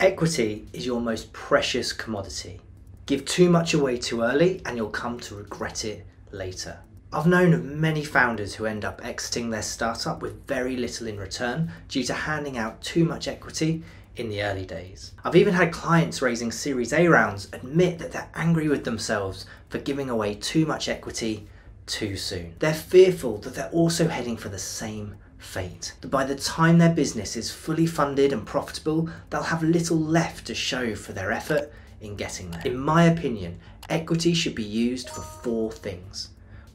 Equity is your most precious commodity. Give too much away too early and you'll come to regret it later. I've known of many founders who end up exiting their startup with very little in return due to handing out too much equity in the early days. I've even had clients raising Series A rounds admit that they're angry with themselves for giving away too much equity too soon. They're fearful that they're also heading for the same fate, that by the time their business is fully funded and profitable, they'll have little left to show for their effort in getting there. In my opinion, equity should be used for 4 things: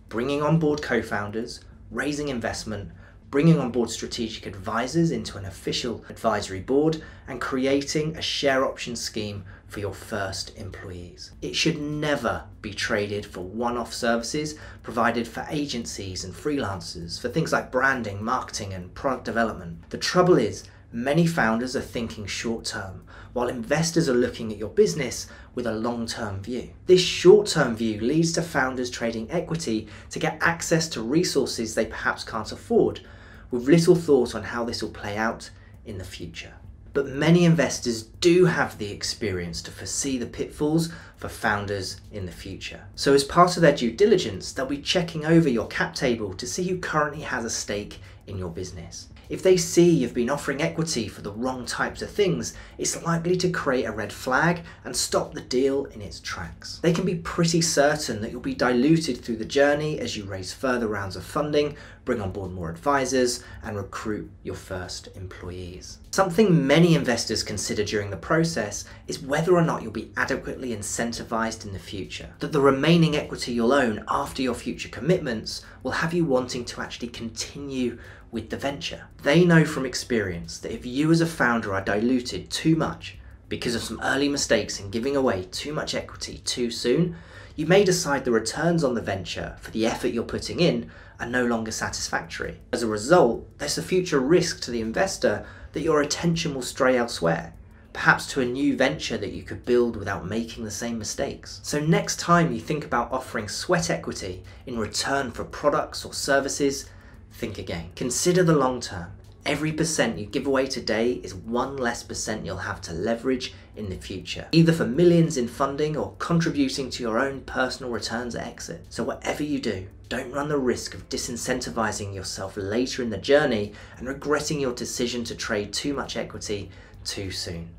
bringing on board co-founders, raising investment, bringing on board strategic advisors into an official advisory board, and creating a share option scheme for your first employees. It should never be traded for one-off services provided for agencies and freelancers for things like branding, marketing, and product development. The trouble is, many founders are thinking short-term, while investors are looking at your business with a long-term view. This short-term view leads to founders trading equity to get access to resources they perhaps can't afford, with little thought on how this will play out in the future. But many investors do have the experience to foresee the pitfalls for founders in the future. So as part of their due diligence, they'll be checking over your cap table to see who currently has a stake in your business. If they see you've been offering equity for the wrong types of things, it's likely to create a red flag and stop the deal in its tracks. They can be pretty certain that you'll be diluted through the journey as you raise further rounds of funding, bring on board more advisors, and recruit your first employees. Something many investors consider during the process is whether or not you'll be adequately incentivized in the future, that the remaining equity you'll own after your future commitments will have you wanting to actually continue with the venture. They know from experience that if you as a founder are diluted too much because of some early mistakes in giving away too much equity too soon, you may decide the returns on the venture for the effort you're putting in are no longer satisfactory. As a result, there's a future risk to the investor that your attention will stray elsewhere, perhaps to a new venture that you could build without making the same mistakes. So next time you think about offering sweat equity in return for products or services, think again. Consider the long term. Every percent you give away today is one less percent you'll have to leverage in the future, either for millions in funding or contributing to your own personal returns at exit. So whatever you do, don't run the risk of disincentivizing yourself later in the journey and regretting your decision to trade too much equity too soon.